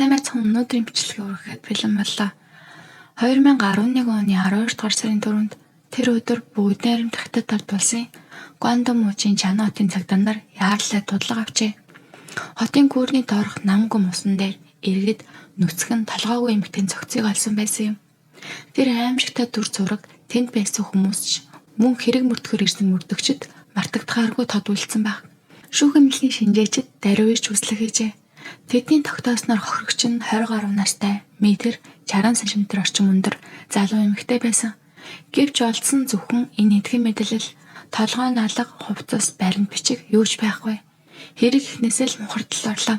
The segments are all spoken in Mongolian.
Сайн байцгаана. Өнөөдрийн бичлэгээ үргэлжлээд бэлэн боллоо. 2011 оны 12 дугаар сарын 4-нд тэр өдөр бүгд найрамд Хятад ард улсын Гуандун мужийн Чана хотын цагдаа нар яарлалаа тудлага авчээ. Хотын гүүрний доорх нам гүм усан дээр иргэд нүцгэн толгоогүй эмэгтэй цогцыг олсон байсан юм. Тэр аимшигтай дүр зураг тэнд байсан хүмүүс ч мөн хэрэг мөрдөхөр ирсэн мөрдөгчд мартагдахааргүй тод үлдсэн баг. Шүүх эмнэлгийн шинжээчид даруй ирж үзлэг хийжээ. Тэдний тогтоосноор хохирогч нь 20 гаруй настай метр 60 см орчим өндөр залуу эмэгтэй байсан. Гэвч олдсон зөвхөн энэ хэдхэн мэдээлэл толгой налга хувцас баримт бичиг юу ч байхгүй. Хэрэг ихнээсээ л мухардал орлоо.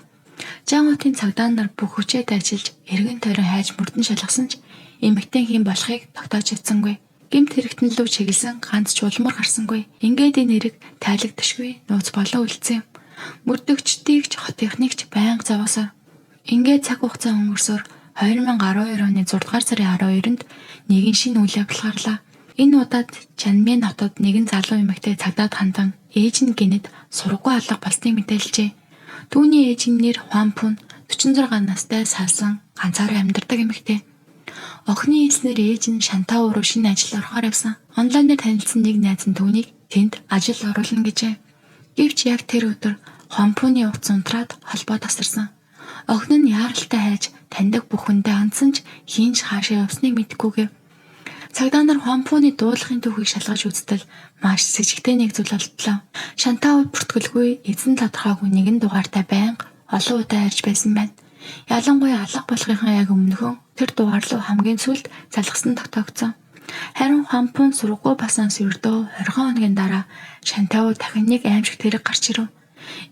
Жангуудын цагдаа нар бүх хүчээд ажиллаж эргэн тойрон хайж мөрдөн шалгасан ч эмэгтэй хэн болохыг тогтоож чадсангүй. Гэмт хэрэгтэн лүү чиглэсэн ганц ч улмар гарсангүй. Ингээд энэ хэрэг тайлагдашгүй нууц болоо үлдсэн юм. Мөрдөгчдийг ч хотынхныг ч байнга зовоосоор. Ингээд цаг хугацаа өнгөрсөөр 2012 оны 6 дугаар сарын 12-нд нэгэн шинэ үйл явдал гарлаа. Энэ удаад Чанмин хотод нэгэн залуу эмэгтэй цагдаад хандан ээж нь гинэд сургуу алга болсныг мэдээлжээ. Түүний ээжийн нэр Хуанпун 46 настай салсан ганцаараа амьдардаг эмэгтэй. Охины хэлснээр ээж нь Шантау руу шинэ ажил орохоор явсан. Онлайнаар танилцсан нэг найз нь түүнийг тэнд ажил оруулна гэжээ. Гэвч яг тэр өдөр Хуанпуны утас унтраад холбоо тасарсан. Охин нь яаралтай хайж таньдаг бүх хүндээ хандсан ч хинж хаашаа явсныг мэдэхгүйгээр цагдаа нар Хуанпуны дуулахын түүхийг шалгаж үзтэл маш сэжигтэй нэг зүйл олдлоо. Шантау бүртгэлгүй эзэн тодорхойгүй нэгэн дугаартай байнга олон удаа ярьж байсан байна. Ялангуяа алга болохын яг өмнөхөн тэр дугаар руу хамгийн сүүлд залгасан тогтоогдсон. Харин Хуанпун сургуу басанс өрдөө 20 хоногийн дараа Шантау дахин нэг аимшигт хэрэг гарч ирэв.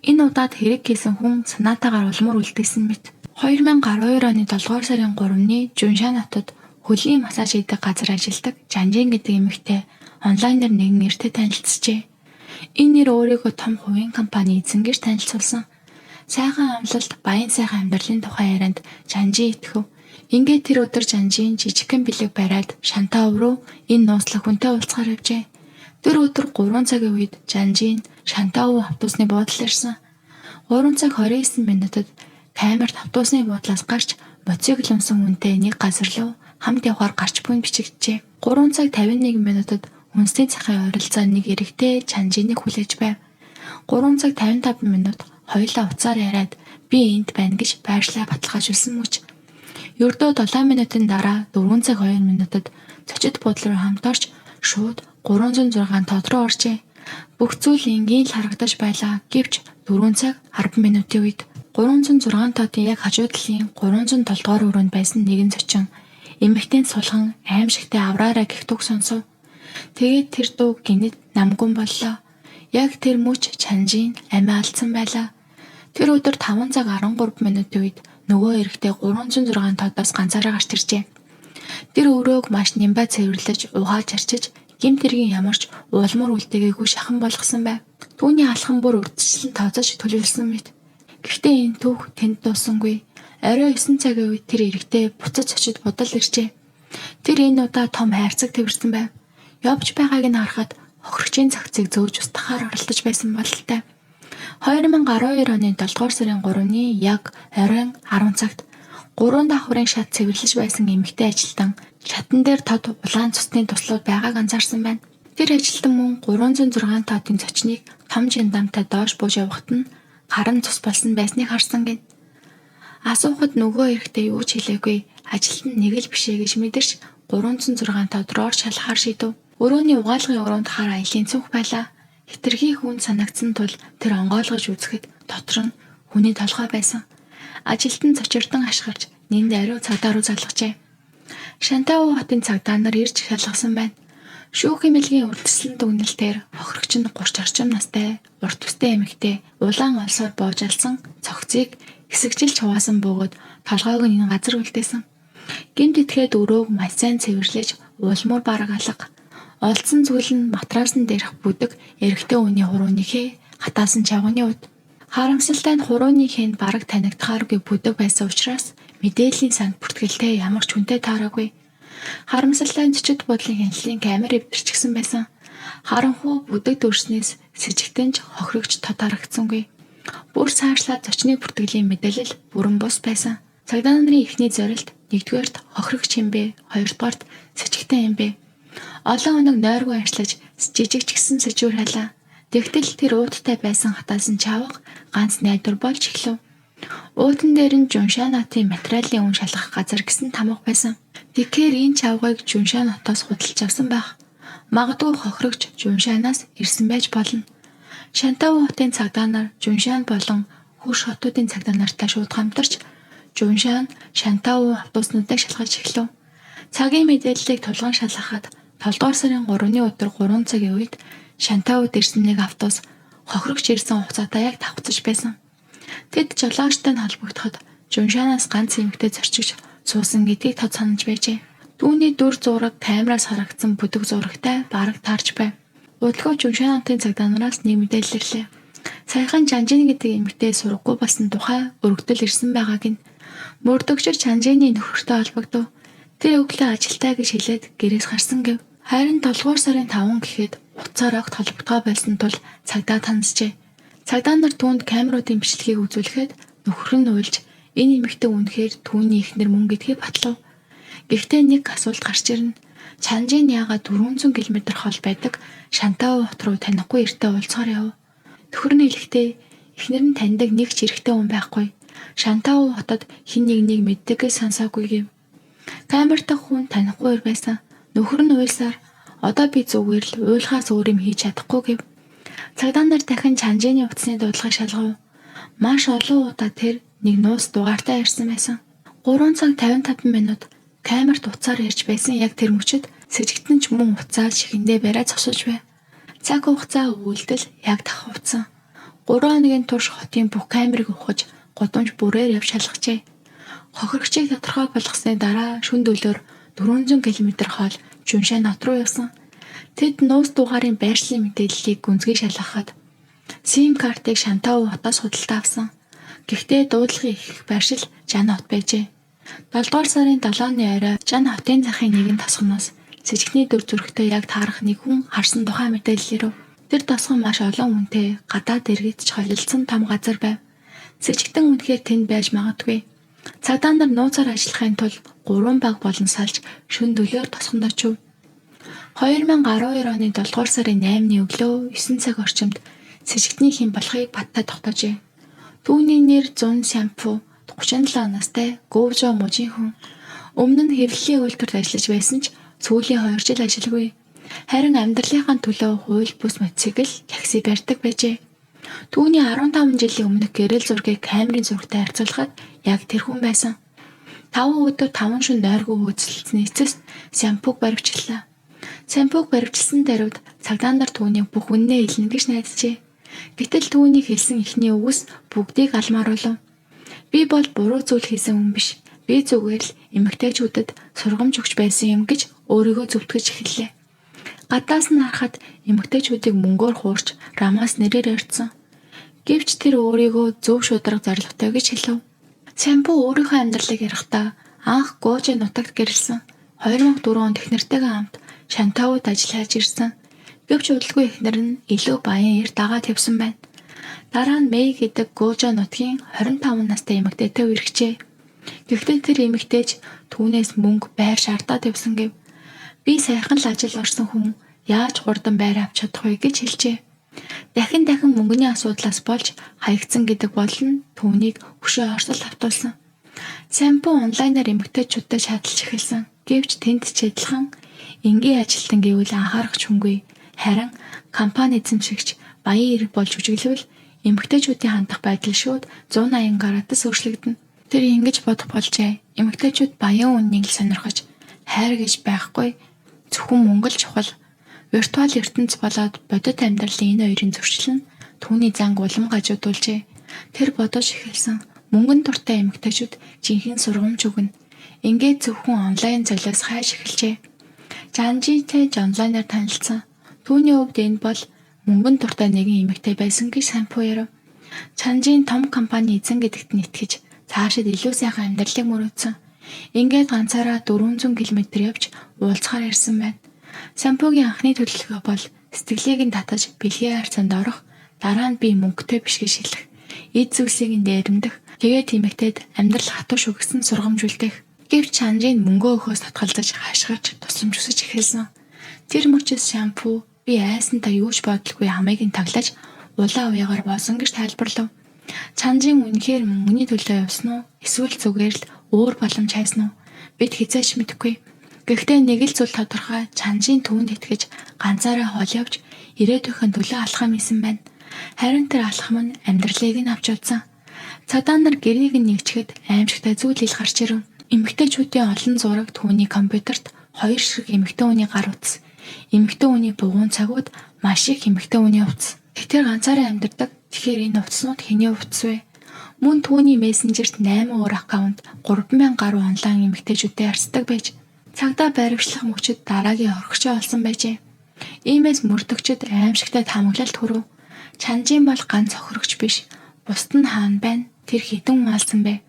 Энэ удаад хэрэг хийсэн хүн санаатаагаар улмаар үлдээсэн мэт. 2012 оны 7 дугаар сарын 3-ны Жуншан хотод хөлийн массаж хийдэг газар ажилладаг Жанжин гэдэг эмэгтэй онлайнаар нэгэн нэртэй танилцжээ. Энэ нэр өөрийгөө том хувийн компани эзэнгээс танилцуулсан. Сайхан амлалт, баян сайхан амьдралын тухай ярианд Жанжин итгэв. Ингээд тэр өдөр Жанжин жижигхэн бэлэг бариад Шантау руу энэ нууцлах хүнтэй уулзахаар явжээ. Тэр өдөр 3 цагийн үед Жанжин Шантау автобусны буудлаар ирсэн. 3 цаг 29 минутад камерт автобусны буудлаас гарч мотоцикл унсан хүнтэй нэг газар руу хамт явахаар гарч буйн бичигджээ. 3 цаг 51 минутад үндэсний цахын ойролцоо нэг эрэгтэй Жанжиныг хүлээж байв. 3 цаг 55 минут хоёулаа уцаар яриад би энд байна гэж байршлаа баталгаажуулсан мөч. Ердөө 7 минутын дараа 4 цаг 2 минутад цочид буудлын руу хамт орж шууд 306 тод руу оржээ. Бүх зүйл энгийн л харагдаж байлаа. Гэвч 4 цаг 10 минутын үед 306 тодын яг хажуу талын 307 дугаар өрөөнд байсан нэгэн зочин эмэгтэй сулхан аимшигтай авраараа гэх үг сонсов. Тэгээд тэр дуу гинэд намгүн боллоо. Яг тэр мөч Жанжин амиа алдсан байлаа. Тэр өдөр 5 цаг 13 минутын үед нөгөө эрэгтэй 306 тодоос ганцаараа гарч иржээ. Тэр өрөөг маш нямбаа цэвэрлэж угааж арчиж гэмт хэргийн ямарч улмар үлдээгээгүй шахан болгосон байв. Түүний алхан бүр үрдчлэн тооцож төлөвлөсөн мэт. Гэхдээ энэ түүх тэнд дуусангүй. Орой 9 цагийн үед тэр эрэгтэй буцаж очиж бодол иржээ. Тэр энэ удаа том хайрцаг тэрсэн байв. Явж байгааг нь харахад хохирогчийн цогцыг зөөж устгахаар оролдож байсан бололтой. 2012 оны 7 дугаар сарын 3-ны яг оройн 10 цагт 3 давхрын шат цэвэрлэж байсан эмэгтэй ажилтан шатан дээр тод улаан цусны туслууд байгааг анзаарсан байна. Тэр ажилтан мөн 306 тодын зочныг том жиндамтай доош бууж явахад нь харан цус болсон байсныг харсан гин. Асуухад нөгөө эрэгтэй юу ч хэлээгүй. Ажилтан нэг л бишээ гэж мэдэрч 306 тод руу шалахаар шийдэв. Өрөөний угаалгын өрөөнд хар аялын цүнх байлаа. Хитрхи хүн санагдсан тул тэр онгойлгож үзэхэд дотор нь хүний толгой байсан. Ажилтан цочирдан ашгарч нэнд ариу цагдаа руу залгажээ. Шантау хотын цагдаа нар ирж шалгасан байна. Шүүх эмнэлгийн урьдчилан дүгнэлтээр хохирогч нь 30 орчим настай урт төстэй эмэгтэй улаан олсоор боожалсан цогцыг хэсэгжилж хуваасан бөгөөд толгойг нь энэ газар үлдээсэн. Гэмт итгээд өрөөг маш сайн цэвэрлэж улмуур бараг алга. Олдсон зүйл нь матрасан дээрх бүдэг эрэгтэй хүний хурууныхээ хатаасан чавганы уд. Харамсалтай нь хурууныхээ нь бараг танигдахааргүй бүдэг байсан учраас мэдээллийн санд бүртгэлтэй ямар ч хүнтэй таараагүй. Харамсалтай нь цэцэд буудлын хяналтын камер эвдэрчихсэн байсан. Харанхуй бүдэг дүрснээс сэжигтэнж хохирогч тод харагдсангүй. Бүр цаашлаад зочны бүртгэлийн мэдээлэл бүрэн бус байсан. Цагдаа нарын эхний зорилт нэгдүгээрт хохирогч юм бэ, хоёрдугаарт сэжигтэн юм бэ. Олон өнөг нойргүй ажиллаж жижиг ч гэсэн сэжүүр халаа. Тэгтэл тэр ууттай байсан хатаасан чавга ганц найдвар болж эхлэв. Уутан дээр нь Жуншан хотын материалын үн шалгах газар гэсэн тамга байсан. Тэгэхээр энэ чавгыг Жуншан хотоос худалдаж авсан байх. Магадгүй хохирогч Жуншанаас ирсэн байж болно. Шантау хотын цагдаа нар Жуншан болон хөрш хотуудын цагдаа нартай шууд хамтарч Жуншан Шантау автобуснуудыг шалгаж эхлэв. Цагийн мэдээллийг тулган шалгахад 7 дугаар сарын 3-ны өдөр 3 цагийн үед Шантауд ирсэн нэг автобус хохирогч ирсэн хугацаатай яг давхцаж байсан. Тэд жолоочтой нь холбогдоход Жуншанаас ганц эмэгтэй зорчигч суусан гэдгийг тод санаж байжээ. Түүний дүр зураг камераас харагдсан бүдэг зурагтай бараг таарч байв. Удалгүй Жуншанын цагдаа нараас нэг мэдээлэл ирлээ. Саяхан Жанжин гэдэг эмэгтэй сургаггүй болсон тухай өргөдөл ирсэн байгааг нь мөрдөгчөр Жанжины нөхөртэй холбогдов. Тэр өглөө ажилтаа гэж хэлээд гэрээс гарсан гэв. Харин 7 дугаар сарын 5 гэхэд утсаар огт холбогдгоо байсан тул цагдаа таньжээ. Цагдаа нар түүнд камеруудын бичлэгийг үзүүлэхэд нөхөр нь уйлж энэ эмэгтэй үнэхээр түүний эхнэр мөн гэдгийг батлав. Гэхдээ нэг асуулт гарч ирнэ. Жанжин яагаад 400 км хол байдаг Шантау хот руу танихгүй эртээ уулзахаар яв. Нөхөр нь хэлэхдээ эхнэр нь таньдаг нэг ч эрэгтэй хүн байхгүй. Шантау хотод хин нэг мэддэгээс сонсоогүй гэв. Камер дахь хүн танихгүй байсан. Нөхөр нь уйлсаар одоо би зүгээр л уйлахаас өөр юм хийж чадахгүй гэв. Цагдаа нар дахин Жанжины утасны дуудлагыг шалгав. Маш олон удаа тэр нэг нуус дугаартай ирсэн байсан. 3 цаг 55 минут камерт утсаар ирж байсан яг тэр мөчөд сэжигтэн ч мөн уцаа шихэндээ бариа зогсож байв. Цаг хугацаа өгүүлдэл яг давхавцсан. 3 хоногийн турш хотын бүх камерыг ухаж гудамж бүрээр яв шалгажээ. Хохирогчийг тодорхой болгосны дараа шүн дөлөөр 400 км хоол Жуншан хот руу явсан. Тэд нуус дугаарын байршлын мэдээллийг гүнзгий шалгахад сим картыг Шантау хотоос худалдаа авсан. Гэхдээ дуудлагын их байршил Жан хот байжээ. 7 дугаар сарын 7-ны орой Жан хотын захын нэгэн тосгоноос сэжигтний дүр зурагтай яг таарах нэг хүн харсан тухай мэдээлэл ирв. Тэр тосгон маш олон хүнтэй гадаад иргэдч холилдсон том газар байв. Сэжигтэн үнэхээр тэнд байж магадгүй. Цагдаа нар нууцаар ажиллахын тулд 3 баг болон салж шүн дөлөөр тосгонд очив. 2012 оны 7 дугаар сарын 8-ны өглөө 9 цаг орчимд сэжигтний хэн болохыг баттай тогтоожээ. Түүний нэр Зун Сямпу 37 настай Говжо мужийн хүн. Өмнө нь хэвлэлийн үйлдвэрт ажиллаж байсан ч сүүлийн 2 жил ажилгүй. Харин амьдралынхаа төлөө хууль бус мотоцикл такси барьдаг байжээ. Түүний 15 жилийн өмнөх гэрэл зургийг камерын зурагтай харьцуулахад яг тэр хүн байсан. 5 өдөр 5 шөнө нойргүй хөөцөлдсөний эцэст Сямпуг баривчлаа. Сямпуг баривчилсан даруйд цагдаа нар түүнийг бүх үннээ хэлнэ гэж найдажээ. Гэтэл түүний хэлсэн эхний үгс бүгдийг алмааруулав. Би бол буруу зүйл хийсэн хүн биш. Би зүгээр л эмэгтэйчүүдэд сургамж өгч байсан юм гэж өөрийгөө зөвтгөж эхэллээ. Гадаас нь харахад эмэгтэйчүүдийг мөнгөөр хуурч Рамаас нэрээр ярьсан. Гэвч тэр өөрийгөө зөв шударга зорилготой гэж хэлв. Сямпу өөрийнхөө амьдралыг ярихдаа анх Гожи нутагт гэрэлсэн. 2004 онд эхнэртэйгээ хамт Шантауд ажиллаж ирсэн. Гэвч удалгүй эхнэр нь илүү баян ир дагаад явсан байна. Дараа нь Мэй гэдэг Гожи нутгийн 25 настай эмэгтэйтэй үргэжээ. Гэхдээ тэр эмэгтэйч түүнээс мөнгө байр шаардаад явсан гэв. Би сайхан л ажил орсон хүн яаж хурдан байр авч чадах вэ гэж хэлжээ. Дахин мөнгөний асуудлаас болж хаягдсан гэдэг болно түүнийг хөшөө орсол автуулсан. Сямпу онлайнаар эмэгтэйчүүдтэй шаардалж эхэлсэн. Гэвч тэнд ч адилхан энгийн ажилтан гэвэл анхаарах хүнгүй. Харин компани эзэмшигч баян эрэг болж үжиглэвэл эмэгтэйчүүдийн хандах байдал шууд 180 градус өөрчлөгдөнө. Тэр ингэж бодох болжээ. Эмэгтэйчүүд баян үннийг л сонирхож хайр гэж байхгүй зөвхөн мөнгө л чухал. Виртуал ертөнц болоод бодит амьдралын энэ хоёрын зөрчил нь түүний занг улам гажуудуулжээ. Тэр бодож эхэлсэн. Мөнгөн дуртай эмэгтэйчүүд жинхэнэ сургамж өгнө. Ингээд зөвхөн онлайн золиос хайж эхэлжээ. Жанжитэй онлайнаар танилцсан. Түүний хувьд энэ бол мөнгөн дуртай нэгэн эмэгтэй байсан гэж Сямпу ярив. Жанжийн том компани эзэн гэдэгт нь итгэж цаашид илүү сайхан амьдралыг мөрөөдсөн. Ингээд ганцаараа 400 км явж уулзахаар ирсэн байна. Сямпугийн анхны төлөвлөгөө бол сэтгэлийг нь татаж бэлгийн харьцаанд орох, дараа нь би мөнгөтэй биш гэж хэлэх, эд зүйлсийг нь дээрэмдэх, Тэгээд эмэгтэйд амьдрал хатуу шүү гэсэн сургамж үлдээх. Гэвч чанарын мөнгөө өгөхөөс татгалзаж хашгирч тусламж хүсэж эхэлсэн. Тэр мөчөөс шампу би айсантаа юу ч бодлогүй хамыг нь таглаж улаан уяагаар боосон гэж тайлбарлав. Чанжин үнэхээр мөнгөний төлөө явсан уу? Эсвэл зүгээр л өөр боломж хайсан уу? Бид хизээч мэдэхгүй. Гэхдээ нэг л зүйл тодорхой, чанжийн түүнд итгэж ганцаараа хол явж ирээдүйнхэн төлөө алхам хийсэн байна. Харин тэр алхам нь амьдралыг нь авч явсан. Цагдаа нар гэрийг нь нэгчгэд аимшигтай зүйл ил гарч ирэв. Эмэгтэйчүүдийн олон зураг түүний компьютерт хоёр ширхэг эмэгтэй хүний гар утас, эмэгтэй хүний бугуун цагууд маш их эмэгтэй хүний утас. Тэр ганцаараа амьдардаг. Тэгэхээр энэ утаснууд хэний утас вэ? Мөн түүний мессенжерт 8 өөр аккаунт 3000 гаруй онлайн эмэгтэйчүүдтэй харьцдаг байж цагдаа баривчлах мөчөд дараагийн орхигчоо олсон байжээ. Иймээс мөрдөгчд аимшигтай таамаглалт хүрв. Чанжин бол ганц хохирогч биш. Бусд нь хаана байна? Тэр хитэн малсан бэ?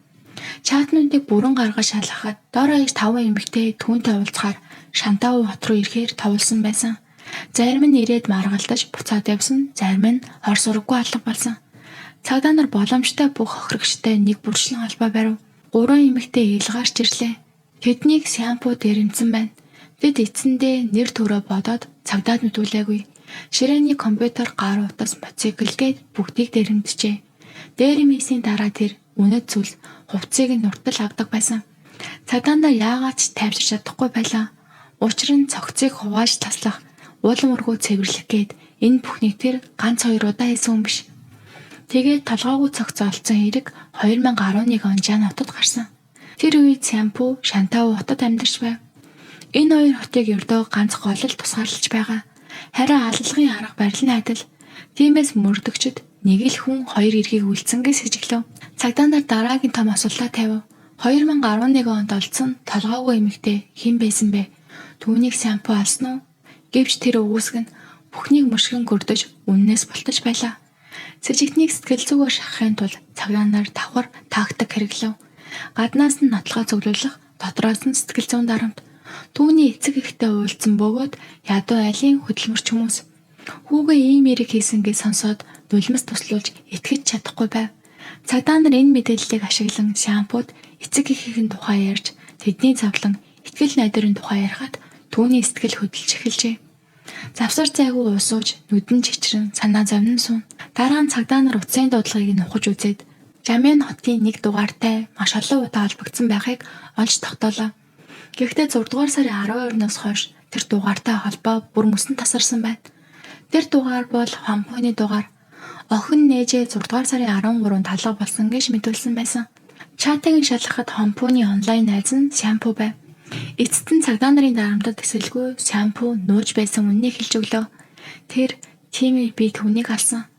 Чатнуудыг бүрэн гаргаж шалгахад доороо иж 5 эмэгтэй түүнтэй уулзахаар Шантау хот руу ирэхээр товлсон байсан. Зарим нь ирээд маргалдаж буцаад явсан, зарим нь ор сургаггүй алга болсон. Цагдаа нар боломжтой бүх хохирогчтой нэг бүрчлэн албаа барив. 3 эмэгтэй илгаарч ирлээ. Тэднийг шампу дээрэмсэн байна. Бид эцэндээ нэр төрөө бодоод цагдаад мэдүүлээгүй. Ширээний компьютер, гар утас, мотоцикл гээд бүгдийг дээрэмджээ. Дээрэмээсийн дараа тэр үнэт зүйл хувцсыг нь уртал авдаг байсан. Цадаанда яагаад ч тайвширч чадахгүй байлаа. Учир нь цогцыг хувааж таслах, уулан өргөө цэвэрлэх гээд энэ бүхнийг тэр ганц 2 удаа хийсэн юм биш. Тэгээд толгоогүй цогц олцсон хэрэг 2011 он Жан хотод гарсан. Тэр үед Шампу Шантау хотод амьдарч байв. Энэ хоёр хотыг ердөө ганц гол л тусгаарлаж байгаа. Харин аллагын арга барил нь адил. Тиймээс мөрдөгчд нэг л хүн хоёр эргийг үйлцэнгээс сэжиглэв. Цагдаа нар дараагийн том асуултаа тавив. 2011 онд олдсон толгоогүй эмэгтэй хэн байсан бэ? Түүнийг Шампу алсан уу? Гэвч тэр үгүйсг нь бүхнийг мөшгөн гөрдөж үннээс бултаж байлаа. Сэжигтнийг сэтгэл зүгээр шахахын тулд цагдаа нар давхар тактик хэрэглэв. Гаднаас нь нотлохоо цуглуулах, дотроос нь сэтгэл зүйн дарамт. Түүний эцэг эхтэй уулзсан бөгөөд ядуу айлын хөдөлмөрч хүмүүс. Хүүгээ ийм яриг хийсэн гэж сонсоод нулимс туслуулж итгэж чадахгүй байв. Цагдаа нар энэ мэдээллийг ашиглан Шампуд эцэг эхийн тухай ярьж тэдний завлан итгэл найдварын тухай ярихад түүний сэтгэл хөдлөж эхэлжээ. Завсар зайгүй уусууж нүдэн чичрэн санаа зовнон суун. Дараа нь цагдаа нар утсын дуудлагыг нь ухаж үзээд Жамин хотын нэг дугаартай маш олон удаа холбогдсон байхыг олж тогтоолоо. Гэхдээ 6 дугаар сарын 12-наас хойш тэр дугаартай холбоо бүр мөсөн тасарсан байна. Тэр дугаар бол Хампуны дугаар. Охин нээжээ 6 дугаар сарын 13-нд талга болсон гэж мэдүүлсэн байсан. Чатыг шалгахад Хампуны онлайн найз нь Шампу байв. Эцэст нь цагдаа нарын дарамтад эсэлгүй Шампу нууж байсан үннийг хэлж өглөө. Тэр "Тимээ би түүнийг алсан.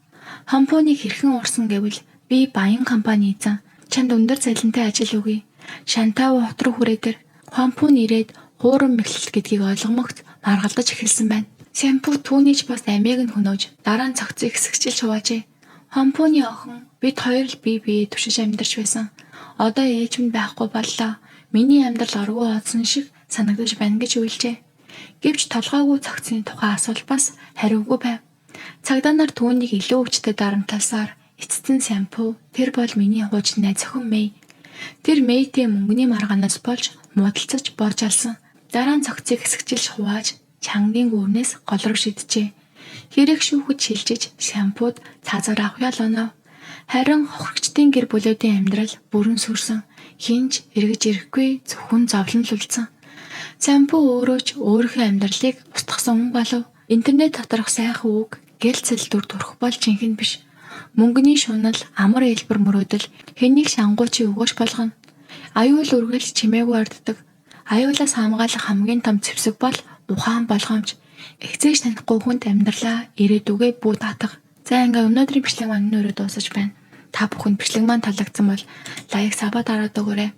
Хампуныг хэрхэн урсан гэвэл би баян компани эзэн. Чамд өндөр цалинтай ажил өгье. Шантау хот руу хүрээдэр Хампун ирээд хууран мэхлэл гэдгийг ойлгомогт маргалдаж эхэлсэн байна." Шампу түүнийч бас амийг нь хөнөөж дараа нь цогцыг хэсэгчилж хуваажээ. Хампуны охин бид хоёр л бие биеэ түшиж амьдарч байсан. Одоо ээж минь байхгүй боллоо. Миний амьдрал оргуу оодсон шиг санагдаж байна гэж үйлжээ. Гэвч толгойгүй цогцны тухай асуулт бас хариугүй байв. Цагдаа нар түүнийг илүү өвчтөд дарамтласаар эцэст нь Шампу тэр бол миний хуучин найз охин Мэй. Тэр Мэйтэй мөнгөний маргаанаас болж муудалцаж болж алсан. Дараа нь цогцыг хэсэгчилж хувааж чангийн гүрнээс гол руу шидэжээ. Хэрэг шүүхэд шилжиж Шампуд цаазаар авах ял оноо. Харин хохирогчдын гэр бүлүүдийн амьдрал бүрэн сүрсэн. Хинж эргэж ирэхгүй зөвхөн зовлон л үлдсэн. Шампу өөрөө ч өөрийнхөө амьдралыг устгасан хүн болов. Интернет доторх сайхан үг гэрэл цэлдүр төрөх бол жинхэнэ биш. Мөнгөний шунал, амар хэлбэр мөрөөдөл хэнийг шангуучи өгөөж болгоно. Аюул үргэлж чимээгүй орддог. Аюулаас хамгаалах хамгийн том зэвсэг бол ухаан болгоомж. Эхзээж танихгүй хүнд амьдралаа ирээдүгээ бүү даатах. За ингээ өнөөдрийн бичлэг маань өнөөрөө дуусаж байна. Та бүхэнд бичлэг маань таалагдсан бол лайк сабаа дараад өгөөрэй.